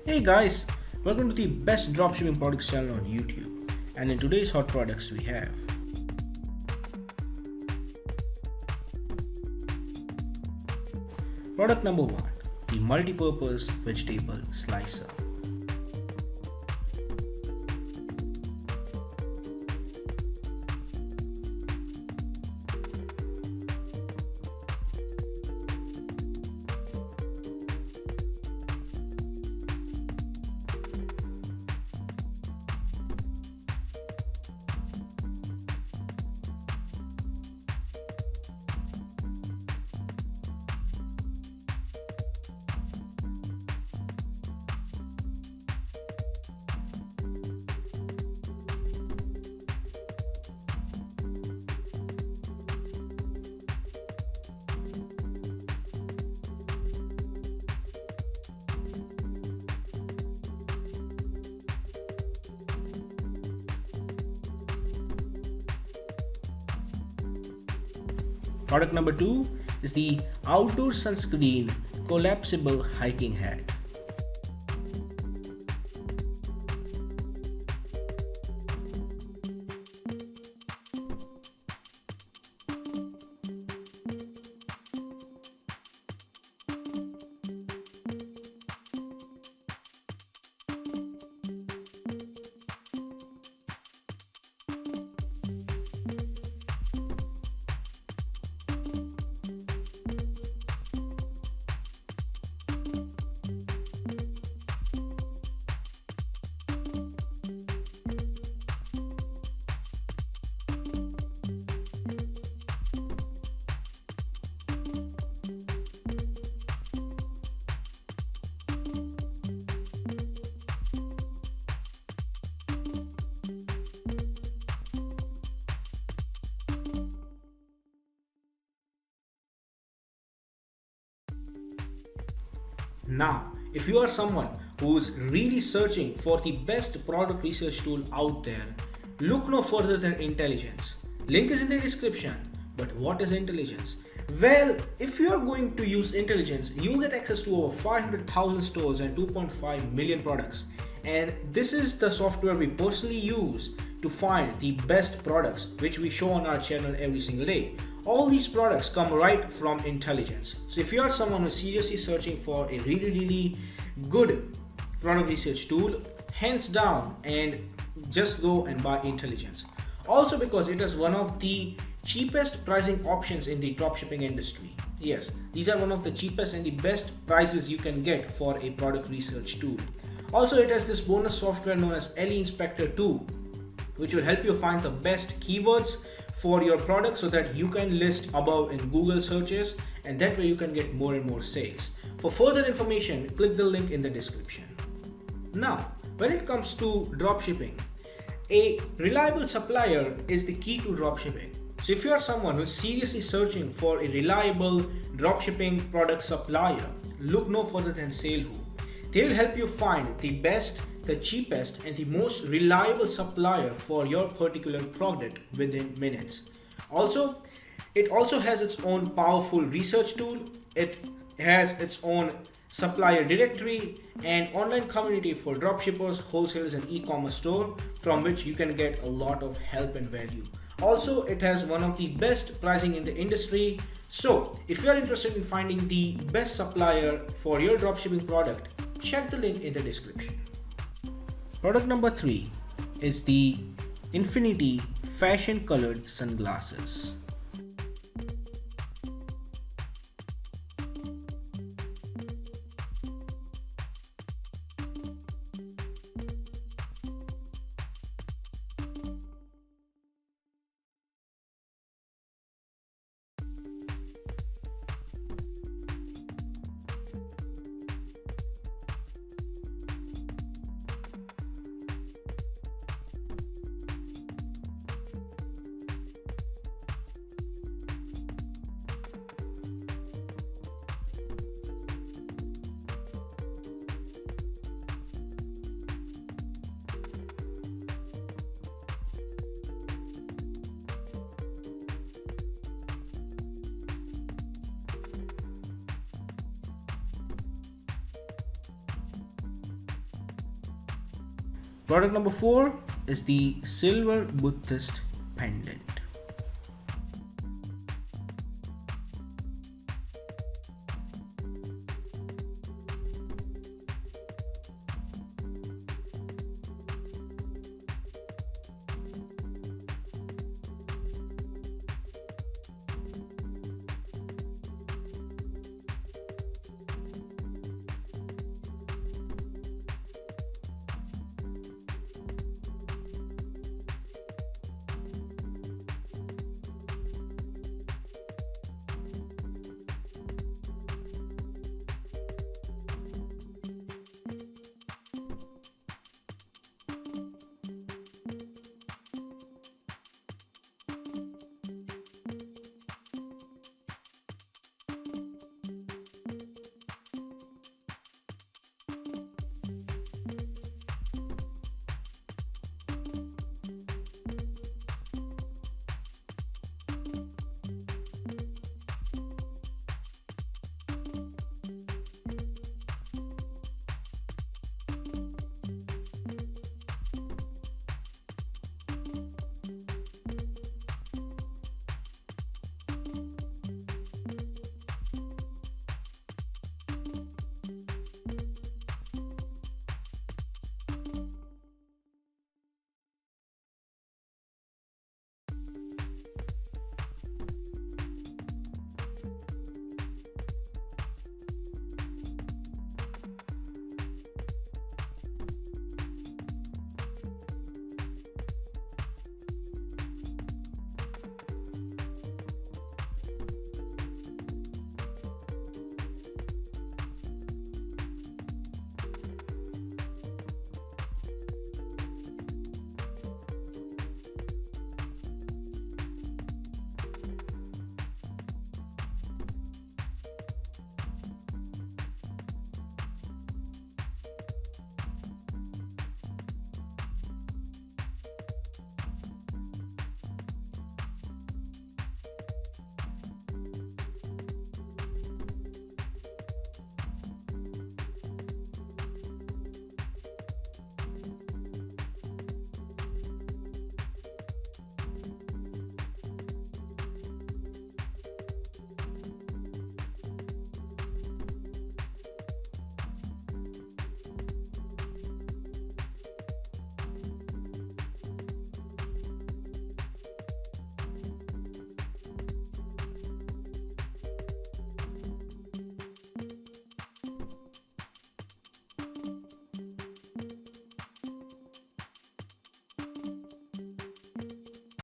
Hey guys, welcome to the best dropshipping products channel on YouTube. And in today's hot products we have product number 1, the multi-purpose vegetable slicer. Product number 2 is the outdoor sunscreen collapsible hiking hat. Now, if you are someone who's really searching for the best product research tool out there, look no further than Intelligence. Link is in the description. But what is Intelligence? Well, if you are going to use Intelligence, you get access to over 500,000 stores and 2.5 million products. And this is the software we personally use to find the best products which we show on our channel every single day. All these products come right from Intelligence. So if you are someone who's seriously searching for a really good product research tool, hands down, and just go and buy Intelligence. Also because it is one of the cheapest pricing options in the dropshipping industry. Yes, these are one of the cheapest and the best prices you can get for a product research tool. Also, it has this bonus software known as LE Inspector 2, which will help you find the best keywords for your product so that you can list above in Google searches, and that way you can get more and more sales. For further information, click the link in the description. Now, when it comes to dropshipping, a reliable supplier is the key to dropshipping. So if you are someone who is seriously searching for a reliable dropshipping product supplier, look no further than SaleWho. They will help you find the best, the cheapest, and the most reliable supplier for your particular product within minutes. Also, it also has its own powerful research tool. It has its own supplier directory and online community for dropshippers, wholesalers, and e-commerce store from which you can get a lot of help and value. Also, it has one of the best pricing in the industry. So if you are interested in finding the best supplier for your dropshipping product, check the link in the description. Product number 3 is the Infinity fashion colored sunglasses. Product number 4 is the silver Buddhist pendant.